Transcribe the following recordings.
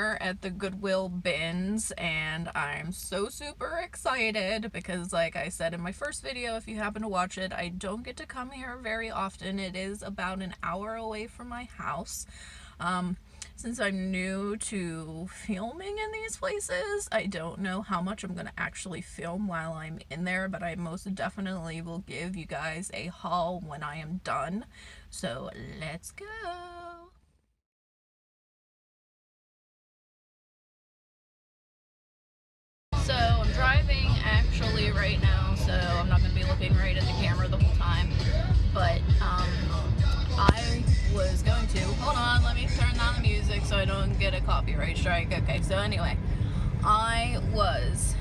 here at the Goodwill bins, and I'm so super excited because, like I said in my first video, if you happen to watch it, I don't get to come here very often. It is about an hour away from my house. Since I'm new to filming in these places, I don't know how much I'm going to actually film while I'm in there, but I most definitely will give you guys a haul when I am done. So let's go! So I'm driving actually right now, so I'm not going to be looking right at the camera the whole time, but I was going to, hold on, let me turn down the music so I don't get a copyright strike. Okay, so anyway, I was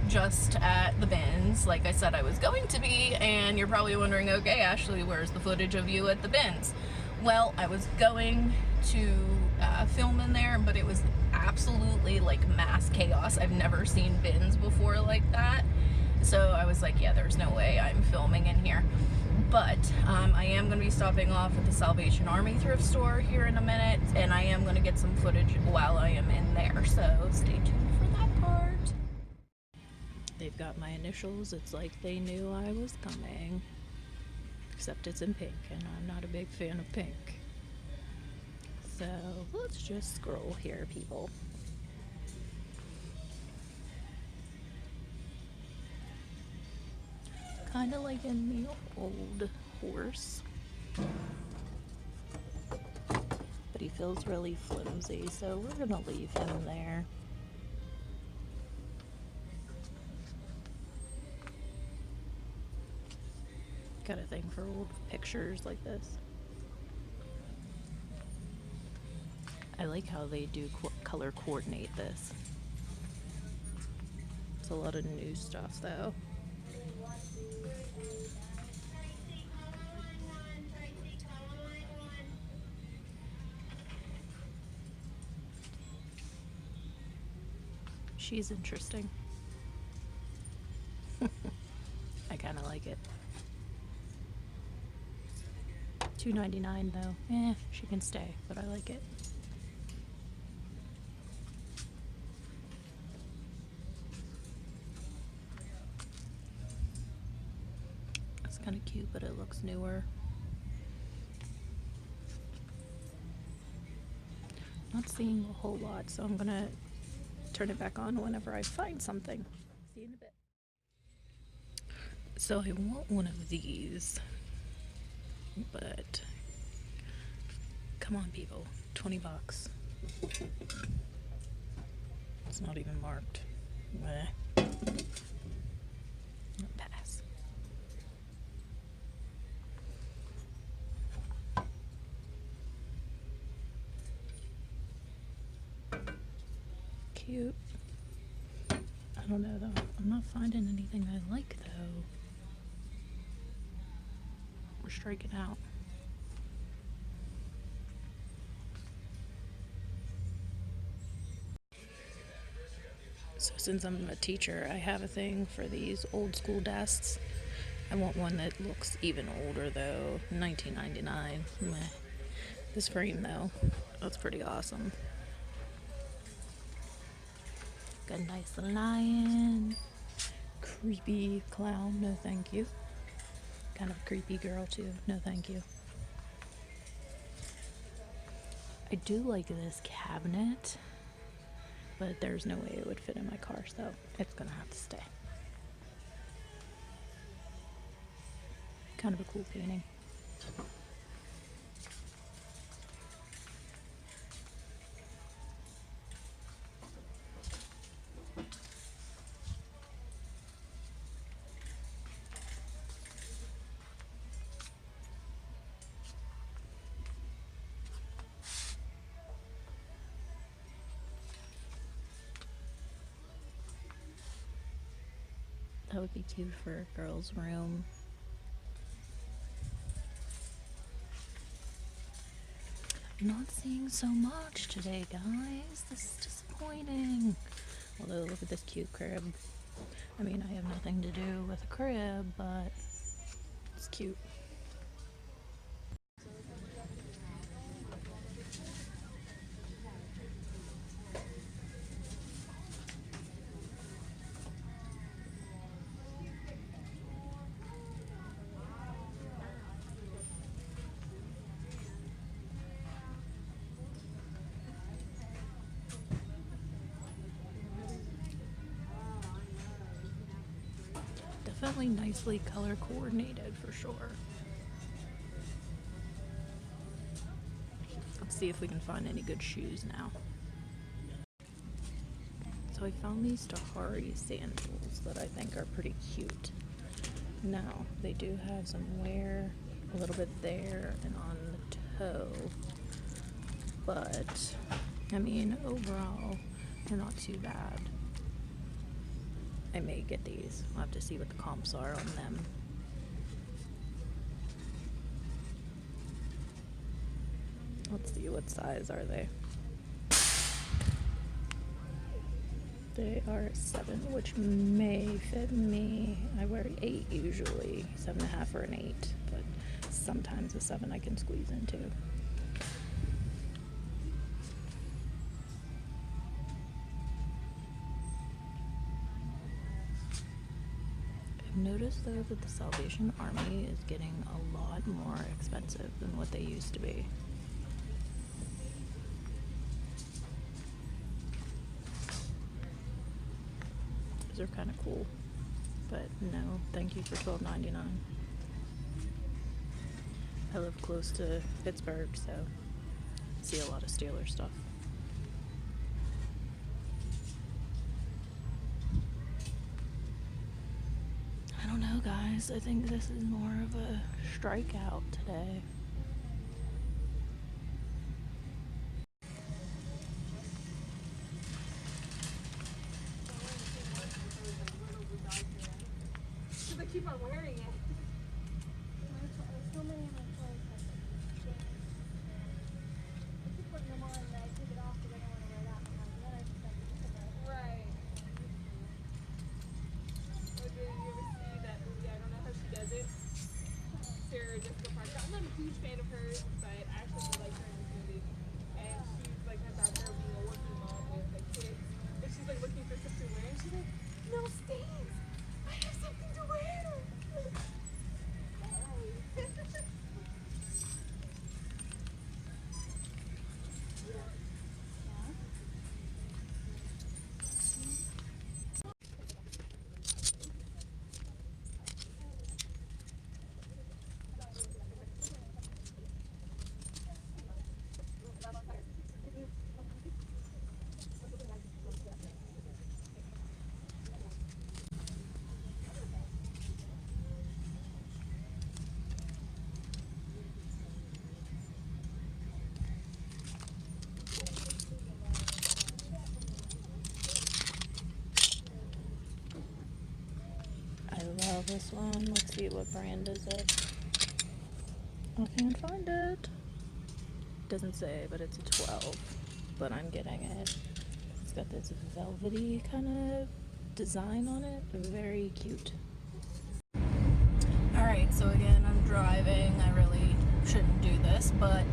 just at the bins like I said I was going to be, and you're probably wondering, okay, Ashley, where's the footage of you at the bins? Well, I was going to film in there, but it was absolutely like mass chaos. I've never seen bins before like that, so I was like, yeah, there's no way I'm filming in here. But I am going to be stopping off at the Salvation Army thrift store here in a minute, and I am going to get some footage while I am in there, so stay tuned for that part. They've got my initials. It's like they knew I was coming, except it's in pink, and I'm not a big fan of pink. So let's just scroll here, people. Kind of like in the old horse, but he feels really flimsy, so we're gonna leave him there. Got a thing for old pictures like this. I like how they do color coordinate this. It's a lot of new stuff though. She's interesting. I kind of like it. $2.99 though. She can stay, but I like it. It's kind of cute, but it looks newer. Not seeing a whole lot, so I'm gonna turn it back on whenever I find something. See you in a bit. So I want one of these, but come on, people, 20 bucks. It's not even marked. Meh. Pass. Cute. I don't know though. I'm not finding anything I like though. We're striking out. So since I'm a teacher, I have a thing for these old school desks. I want one that looks even older though. $19.99. Meh. This frame though, that's pretty awesome. Got a nice lion. Creepy clown, no thank you. Kind of a creepy girl too, no thank you. I do like this cabinet, but there's no way it would fit in my car, so it's gonna have to stay. Kind of a cool painting. That would be cute for a girl's room. I'm not seeing so much today, guys. This is disappointing. Although, look at this cute crib. I mean, I have nothing to do with a crib, but it's cute. definitely nicely color coordinated for sure. Let's see if we can find any good shoes now. So I found these Tahari sandals that I think are pretty cute. Now, they do have some wear a little bit there and on the toe, but I mean, overall, they're not too bad. I may get these. I'll have to see what the comps are on them. Let's see, what size are they? They are a 7, which may fit me. I wear 8 usually, 7.5 or an 8, but sometimes a 7 I can squeeze into. I've noticed though that the Salvation Army is getting a lot more expensive than what they used to be. These are kind of cool, but no, thank you for $12.99. I live close to Pittsburgh, so I see a lot of Steelers stuff. I don't know, guys. I think this is more of a strikeout today. Keep on wearing it. So many of my clothes have changed. I keep putting them on and I take it off because I don't want to wear that one. And then I just like put them on. Right. Or did you ever see that movie? I don't know how she does it. Sarah Jessica Parker. I'm not a huge fan of hers, but I actually really like her in this movie. And she's like about her being a working mom with like kids. And she's like looking for something to wear. And she's like, no, Steve. I have something to wear. I love this one. Let's see, what brand is it? I can't find it. Doesn't say, but it's a 12. But I'm getting it. It's got this velvety kind of design on it. Very cute. Alright, so again, I'm driving. I really shouldn't do this, but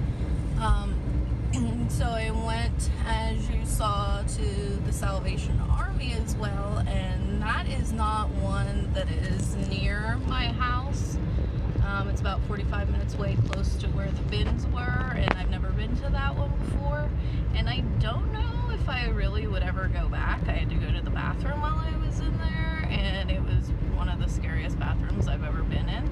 so I went, as you saw, to the Salvation Army as well, and that is not one that is near my house. It's about 45 minutes away, close to where the bins were, and I've never been to that one before, and I don't know if I really would ever go back. I had to go to the bathroom while I was in there, and it was one of the scariest bathrooms I've ever been in.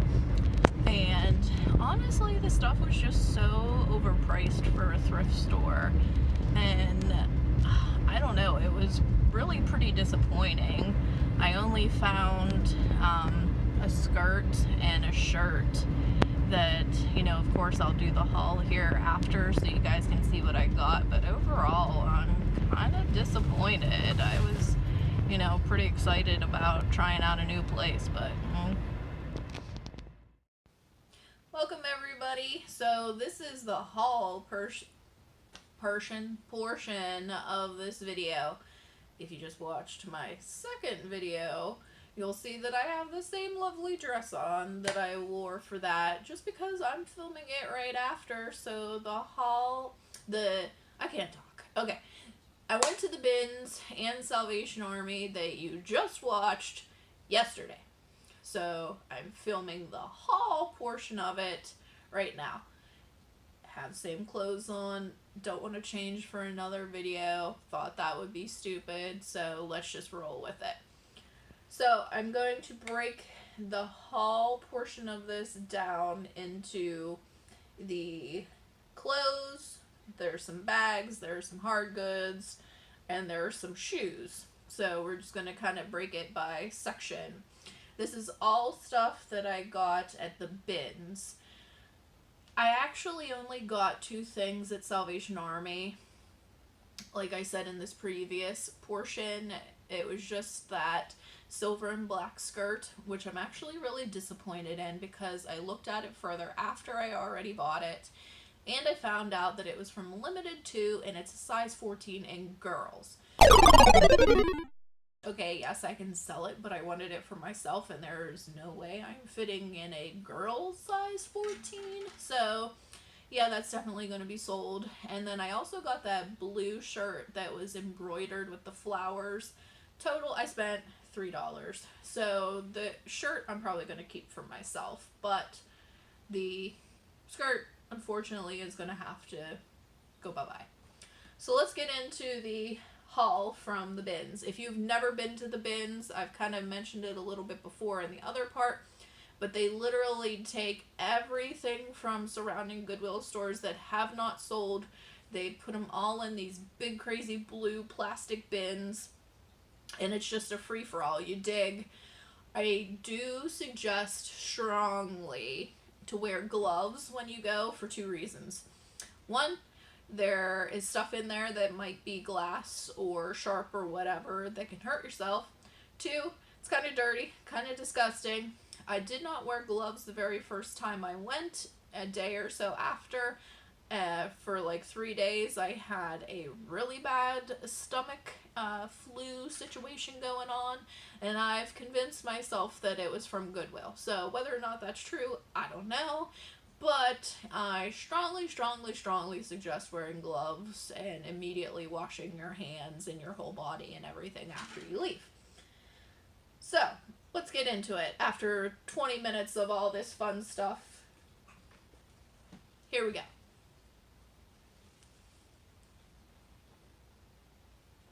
And honestly, the stuff was just so overpriced for a thrift store, and I don't know, it was really pretty disappointing. I only found a skirt and a shirt that, you know, of course I'll do the haul here after so you guys can see what I got, but overall I'm kind of disappointed. I was, you know, pretty excited about trying out a new place, but welcome everybody. So this is the haul portion of this video. If you just watched my second video, you'll see that I have the same lovely dress on that I wore for that, just because I'm filming it right after. So the haul, I can't talk. Okay. I went to the bins and Salvation Army that you just watched yesterday. So I'm filming the haul portion of it right now. Have same clothes on, don't want to change for another video, thought that would be stupid, so let's just roll with it. So I'm going to break the haul portion of this down into the clothes. There's some bags, there's some hard goods, and there's some shoes. So we're just going to kind of break it by section. This is all stuff that I got at the bins. I actually only got 2 things at Salvation Army. Like I said in this previous portion, it was just that silver and black skirt, which I'm actually really disappointed in because I looked at it further after I already bought it, and I found out that it was from Limited 2 and it's a size 14 in girls. Okay, yes, I can sell it, but I wanted it for myself, and there's no way I'm fitting in a girl size 14. So, yeah, that's definitely going to be sold. And then I also got that blue shirt that was embroidered with the flowers. Total, I spent $3. So, the shirt I'm probably going to keep for myself, but the skirt, unfortunately, is going to have to go bye-bye. So, let's get into the haul from the bins. If you've never been to the bins, I've kind of mentioned it a little bit before in the other part, but they literally take everything from surrounding Goodwill stores that have not sold. They put them all in these big crazy blue plastic bins, and it's just a free-for-all. You dig. I do suggest strongly to wear gloves when you go for 2 reasons. One, there is stuff in there that might be glass or sharp or whatever that can hurt yourself. 2, it's kind of dirty, kind of disgusting. I did not wear gloves the very first time I went. A day or so after, for like 3 days, I had a really bad stomach flu situation going on, and I've convinced myself that it was from Goodwill. So whether or not that's true, I don't know. But I strongly suggest wearing gloves and immediately washing your hands and your whole body and everything after you leave. So, let's get into it. After 20 minutes of all this fun stuff, here we go.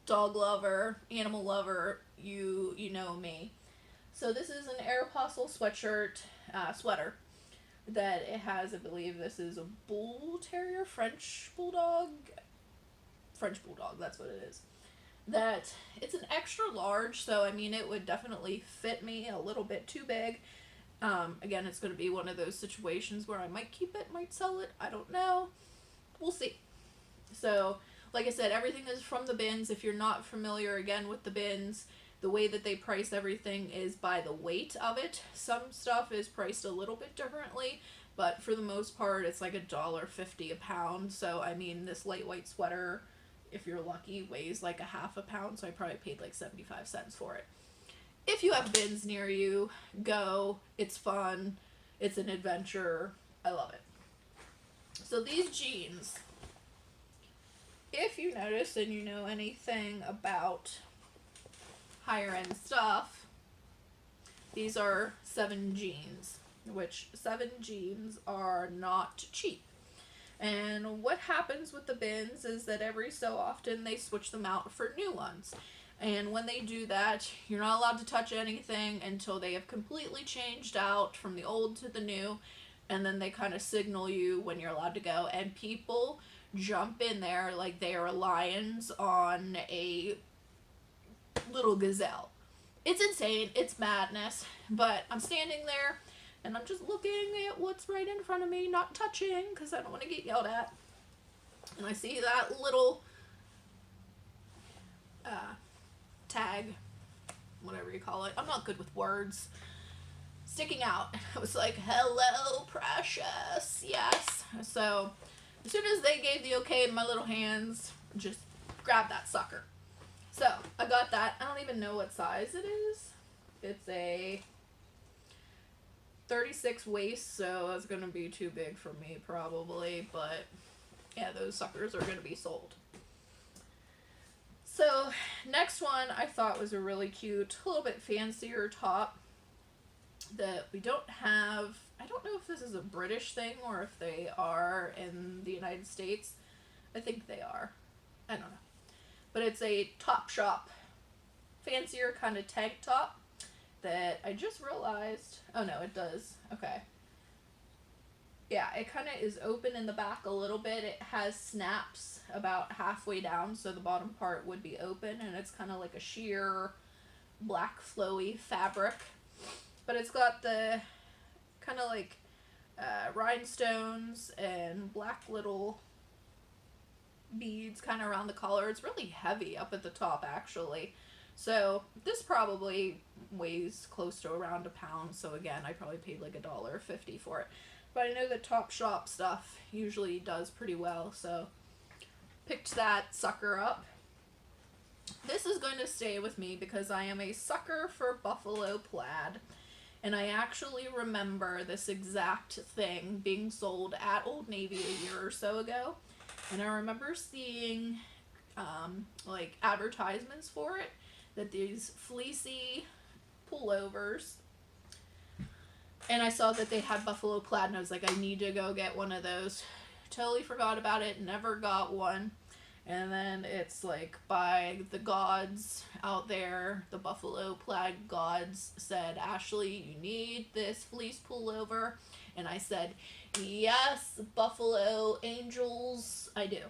Dog lover, animal lover, you know me. So this is an Aeropostale sweatshirt, sweater. That it has, I believe this is a bull terrier, French bulldog, that's what it is. That it's an extra large, so I mean it would definitely fit me a little bit too big. Again, it's going to be one of those situations where I might keep it, might sell it, I don't know. We'll see. So, like I said, everything is from the bins. If you're not familiar, again, with the bins, the way that they price everything is by the weight of it. Some stuff is priced a little bit differently, but for the most part, it's like $1.50 a pound. So, I mean, this light white sweater, if you're lucky, weighs like a half a pound, so I probably paid like 75 cents for it. If you have bins near you, go. It's fun. It's an adventure. I love it. So these jeans, if you notice and you know anything about higher end stuff, these are 7 jeans, which 7 jeans are not cheap. And what happens with the bins is that every so often they switch them out for new ones. And when they do that, you're not allowed to touch anything until they have completely changed out from the old to the new. And then they kind of signal you when you're allowed to go. And people jump in there like they are lions on a little gazelle. It's insane. It's madness. But I'm standing there and I'm just looking at what's right in front of me, not touching because I don't want to get yelled at. And I see that little tag, whatever you call it. I'm not good with words. Sticking out. I was like, hello, precious. Yes. So as soon as they gave the okay in my little hands, just grab that sucker. So I got that. I don't even know what size it is. It's a 36 waist, so it's going to be too big for me probably, but yeah, those suckers are going to be sold. So next one I thought was a really cute, a little bit fancier top that we don't have. I don't know if this is a British thing or if they are in the United States. I think they are. I don't know. But it's a Topshop, fancier kind of tank top. that I just realized, oh no, it does. Okay. Yeah, it kind of is open in the back a little bit. It has snaps about halfway down, so the bottom part would be open, and it's kind of like a sheer black flowy fabric. But it's got the kind of like rhinestones and black little beads kind of around the collar. It's really heavy up at the top, actually. So this probably weighs close to around a pound. So again, I probably paid like $1.50 for it. But I know the Topshop stuff usually does pretty well, so picked that sucker up. This is going to stay with me because I am a sucker for buffalo plaid. And I actually remember this exact thing being sold at Old Navy a year or so ago. And I remember seeing like advertisements for it, that these fleecy pullovers, and I saw that they had buffalo plaid, and I was like, I need to go get one of those. Totally forgot about it, never got one. And then it's like, by the gods out there, the buffalo plaid gods said, Ashley, you need this fleece pullover. And I said, yes, buffalo angels, I do.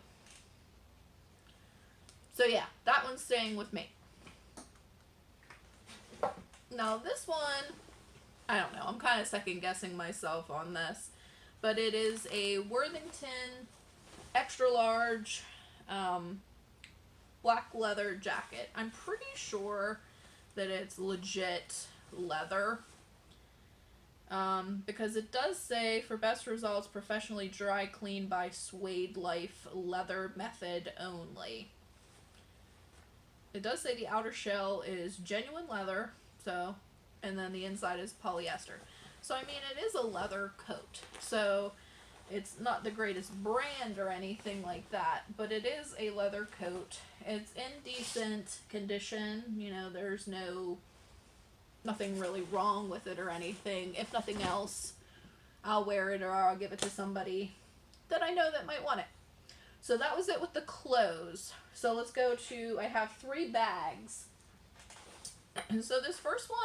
So yeah, that one's staying with me. Now this one, I don't know, I'm kind of second guessing myself on this, but it is a Worthington extra large black leather jacket. I'm pretty sure that it's legit leather, because it does say, for best results, professionally dry cleaned by Suede Life leather method only. It does say the outer shell is genuine leather, so, and then the inside is polyester. So I mean, it is a leather coat, so it's not the greatest brand or anything like that, but it is a leather coat. It's in decent condition, you know, there's nothing really wrong with it or anything. If nothing else, I'll wear it or I'll give it to somebody that I know that might want it. So that was it with the clothes. So let's go to, I have 3 bags. And so this first one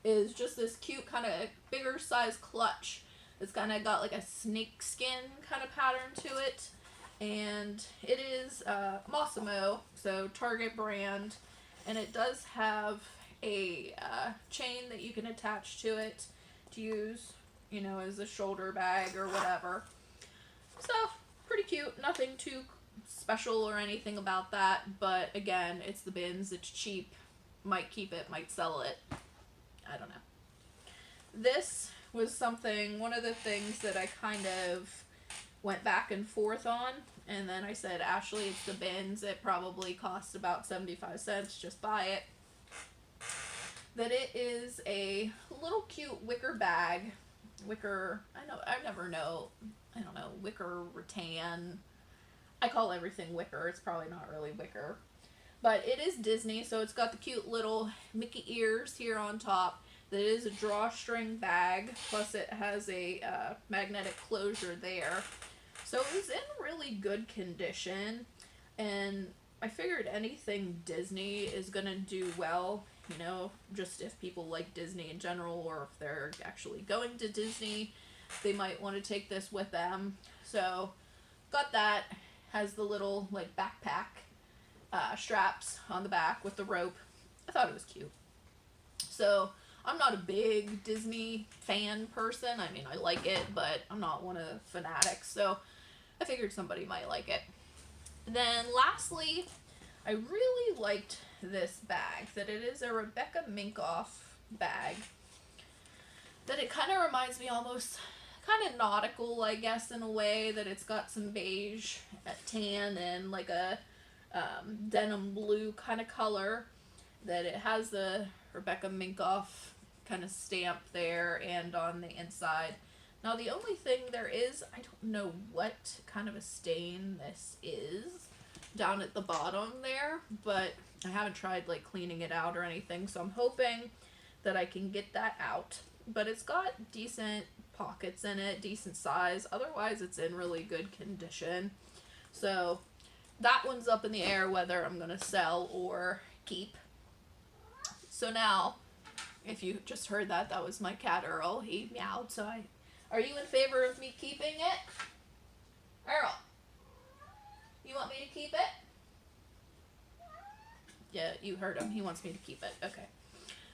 is just this cute kind of bigger size clutch. It's kind of got like a snake skin kind of pattern to it. And it is Mossimo, so Target brand. And it does have a chain that you can attach to it to use, you know, as a shoulder bag or whatever. So, pretty cute. Nothing too special or anything about that. But again, it's the bins. It's cheap. Might keep it, might sell it. I don't know. This was something, one of the things that I kind of went back and forth on, and then I said, Ashley, it's the bins, it probably costs about 75 cents, just buy it. That it is a little cute wicker bag, wicker, I don't know, wicker rattan, I call everything wicker, it's probably not really wicker, but it is Disney, so it's got the cute little Mickey ears here on top. That is a drawstring bag, plus it has a magnetic closure there. So it was in really good condition, and I figured anything Disney is gonna do well, you know, just if people like Disney in general, or if they're actually going to Disney, they might want to take this with them. So got that, has the little like backpack straps on the back with the rope. I thought it was cute. So I'm not a big Disney fan person. I mean, I like it, but I'm not one of the fanatics, so I figured somebody might like it. Then lastly, I really liked this bag, that it is a Rebecca Minkoff bag. That it kind of reminds me almost kind of nautical, I guess, in a way, that it's got some beige, tan, and like a denim blue kind of color. That it has the Rebecca Minkoff kind of stamp there and on the inside. Now the only thing there is, I don't know what kind of a stain this is down at the bottom there, but I haven't tried like cleaning it out or anything, so I'm hoping that I can get that out. But it's got decent pockets in it, decent size, otherwise it's in really good condition. So that one's up in the air whether I'm gonna sell or keep. So now, If you just heard that, that was my cat Earl. He meowed, so Are you in favor of me keeping it? Earl, you want me to keep it? Yeah, you heard him. He wants me to keep it. Okay.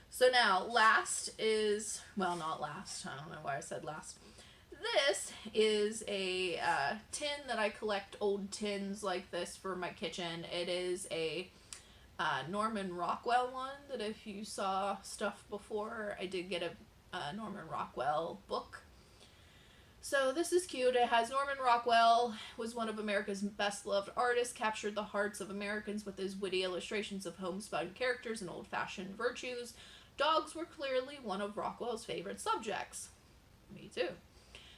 So now, last is, well, not last. I don't know why I said last. This is a tin that I collect old tins like this for my kitchen. It is a Norman Rockwell one that if you saw stuff before, I did get a Norman Rockwell book. So this is cute. It has Norman Rockwell, was one of America's best loved artists, captured the hearts of Americans with his witty illustrations of homespun characters and old-fashioned virtues. Dogs were clearly one of Rockwell's favorite subjects. Me too.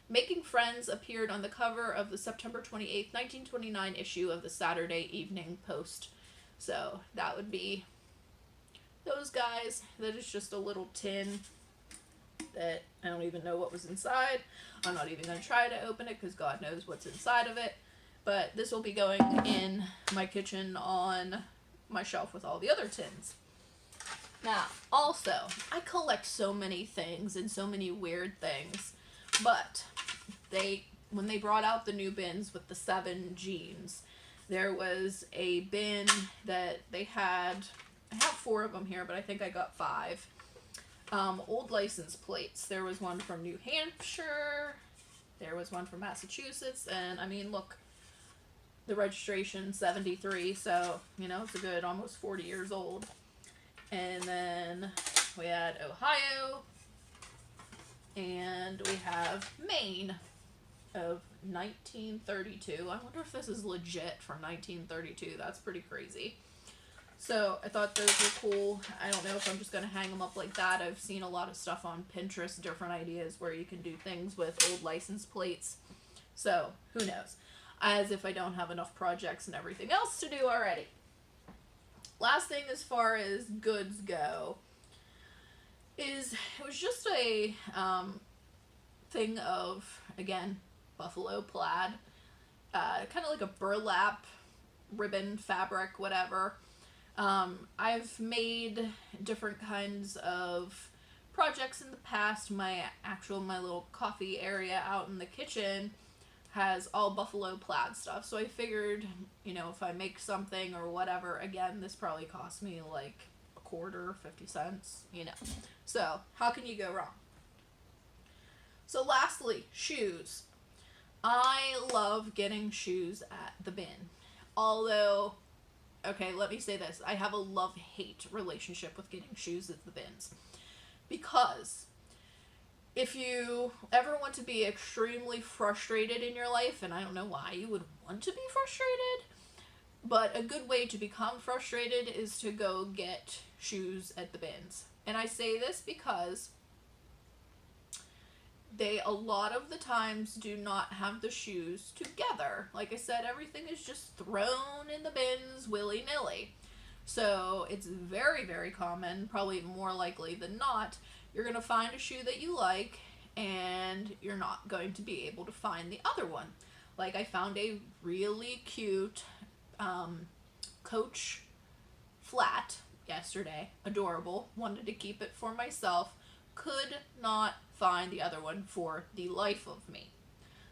Making Friends appeared on the cover of the September 28, 1929 issue of the Saturday Evening Post. So that would be those guys. That is just a little tin that I don't even know what was inside. I'm not even going to try to open it because God knows what's inside of it. But this will be going in my kitchen on my shelf with all the other tins. Now, also, I collect so many things and so many weird things, but when they brought out the new bins with the 7 jeans, there was a bin that they had, I have 4 of them here, but I think I got 5. Old license plates. There was one from New Hampshire, there was one from Massachusetts, and I mean, look, the registration 73, so, you know, it's a good almost 40 years old. And then we had Ohio, and we have Maine of 1932. I wonder if this is legit from 1932. That's pretty crazy. So I thought those were cool. I don't know if I'm just going to hang them up like that. I've seen a lot of stuff on Pinterest, different ideas where you can do things with old license plates. So who knows? As if I don't have enough projects and everything else to do already. Last thing as far as goods go is it was just a thing of, again, buffalo plaid, kind of like a burlap ribbon fabric, whatever. I've made different kinds of projects in the past. My little coffee area out in the kitchen has all buffalo plaid stuff. So I figured, you know, if I make something or whatever, again, this probably cost me like a quarter, 50 cents, you know. So how can you go wrong? So lastly, shoes. I love getting shoes at the bin. Although, okay, let me say this. I have a love-hate relationship with getting shoes at the bins. Because if you ever want to be extremely frustrated in your life, and I don't know why you would want to be frustrated, but a good way to become frustrated is to go get shoes at the bins. And I say this because they a lot of the times do not have the shoes together. Like I said, everything is just thrown in the bins willy-nilly. So it's very, very common, probably more likely than not, you're going to find a shoe that you like and you're not going to be able to find the other one. Like I found a really cute Coach flat yesterday, adorable, wanted to keep it for myself, could not find the other one for the life of me.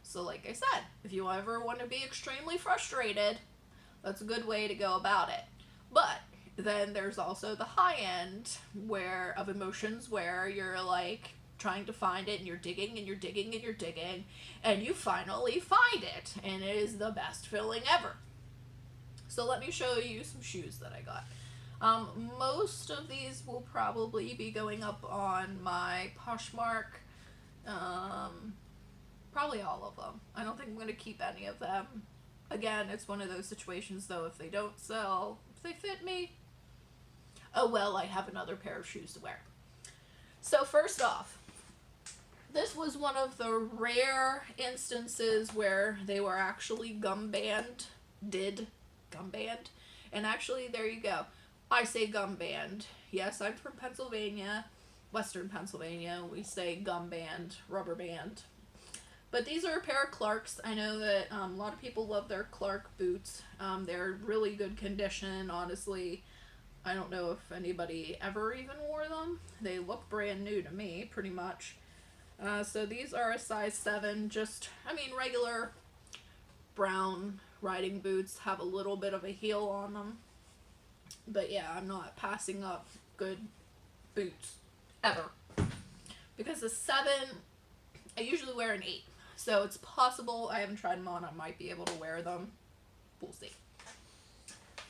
So like I said, if you ever want to be extremely frustrated, that's a good way to go about it. But then there's also the high end of emotions where you're like trying to find it and you're digging and you're digging and you're digging and you finally find it and it is the best feeling ever. So let me show you some shoes that I got. Most of these will probably be going up on my Poshmark, probably all of them. I don't think I'm going to keep any of them. Again, it's one of those situations though, if they don't sell, if they fit me, oh well, I have another pair of shoes to wear. So first off, this was one of the rare instances where they were actually gum band, and actually there you go. I say gum band. Yes, I'm from Pennsylvania, Western Pennsylvania. We say gum band, rubber band. But these are a pair of Clarks. I know that a lot of people love their Clark boots. They're really good condition, honestly. I don't know if anybody ever even wore them. They look brand new to me, pretty much. So these are a size 7, just, I mean, regular brown riding boots, have a little bit of a heel on them. But yeah, I'm not passing up good boots, ever. Because a 7, I usually wear an 8. So it's possible, I haven't tried them on, I might be able to wear them. We'll see.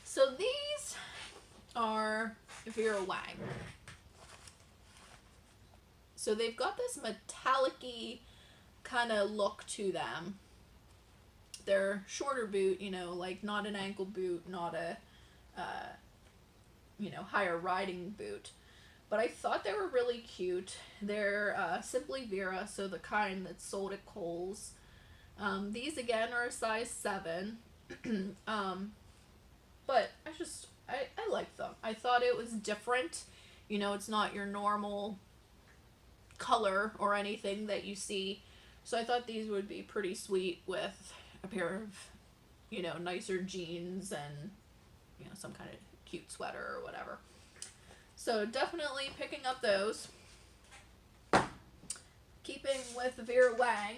So these are Vera Wang. So they've got this metallic-y kind of look to them. They're shorter boot, you know, like not an ankle boot, not a, you know, higher riding boot. But I thought they were really cute. They're Simply Vera, so the kind that's sold at Kohl's. These again are a size 7. But I like them. I thought it was different. You know, it's not your normal color or anything that you see. So I thought these would be pretty sweet with a pair of, you know, nicer jeans and, you know, some kind of cute sweater or whatever. So definitely picking up those. Keeping with Vera Wang,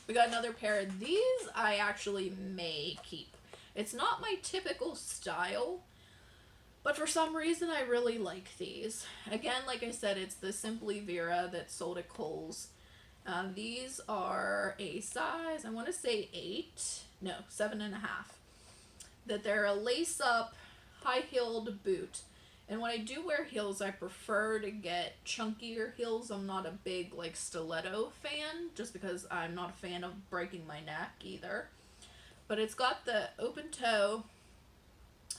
we got another pair of these I actually may keep. It's not my typical style, but for some reason I really like these. Again, like I said, it's the Simply Vera that's sold at Kohl's. These are a size, I want to say 8, no, 7.5. That they're a lace-up, high-heeled boot. And when I do wear heels, I prefer to get chunkier heels. I'm not a big, like, stiletto fan, just because I'm not a fan of breaking my neck either. But it's got the open toe.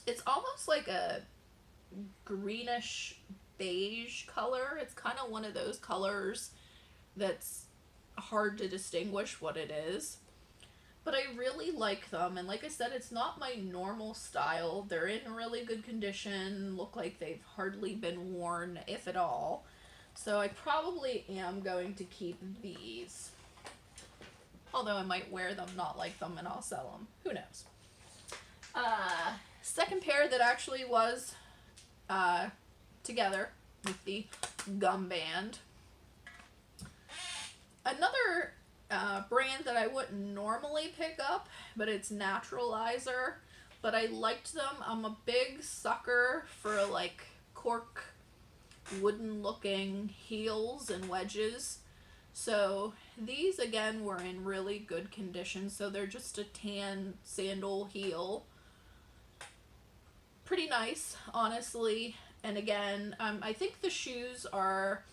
It's almost like a greenish beige color. It's kind of one of those colors that's hard to distinguish what it is. But I really like them, and like I said, it's not my normal style. They're in really good condition, look like they've hardly been worn, if at all. So I probably am going to keep these. Although I might wear them, not like them, and I'll sell them. Who knows? Second pair that actually was together with the gum band. Another brand that I wouldn't normally pick up, but it's Naturalizer. But I liked them. I'm a big sucker for like cork wooden looking heels and wedges. So these again were in really good condition. So they're just a tan sandal heel. Pretty nice, honestly. And again, I think the shoes are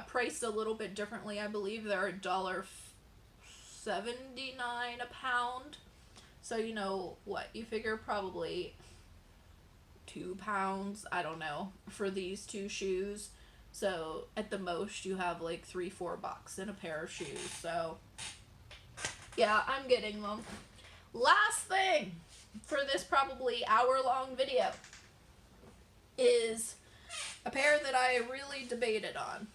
priced a little bit differently. I believe they're $1.79 a pound. So you know what, you figure probably 2 pounds, I don't know, for these two shoes. So at the most you have like $3-4 in a pair of shoes. So yeah, I'm getting them. Last thing for this probably hour-long video is a pair that I really debated on.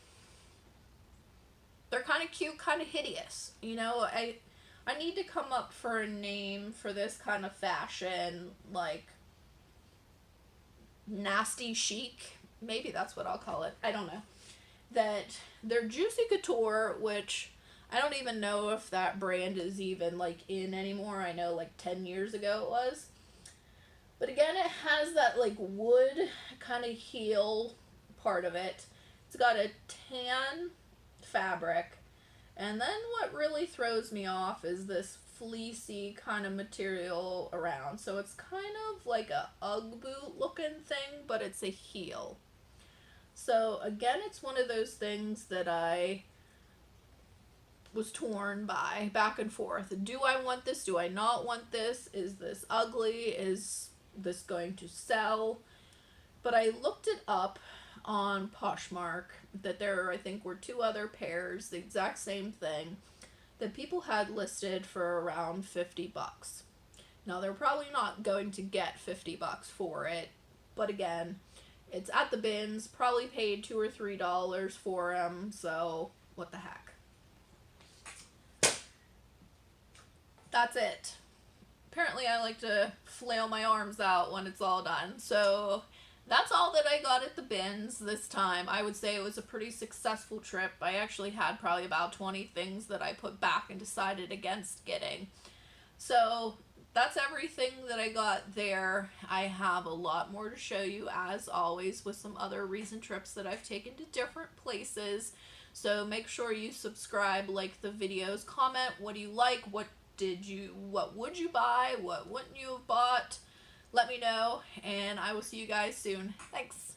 They're kind of cute, kind of hideous. You know, I need to come up for a name for this kind of fashion, like nasty chic. Maybe that's what I'll call it. I don't know. That they're Juicy Couture, which I don't even know if that brand is even like in anymore. I know like 10 years ago it was. But again, it has that like wood kind of heel part of it. It's got a tan fabric. And then what really throws me off is this fleecy kind of material around. So it's kind of like a Ugg boot looking thing, but it's a heel. So again, it's one of those things that I was torn by, back and forth. Do I want this? Do I not want this? Is this ugly? Is this going to sell? But I looked it up on Poshmark that there, I think, were 2 other pairs, the exact same thing, that people had listed for around $50. Now they're probably not going to get $50 for it, but again, it's at the bins, probably paid $2 or $3 for them, so what the heck. That's it. apparently I like to flail my arms out when it's all done. So that's all that I got at the bins this time. I would say it was a pretty successful trip. I actually had probably about 20 things that I put back and decided against getting. So that's everything that I got there. I have a lot more to show you, as always, with some other recent trips that I've taken to different places. So make sure you subscribe, like the videos, comment what do you like, what would you buy, what wouldn't you have bought. Let me know, and I will see you guys soon. Thanks.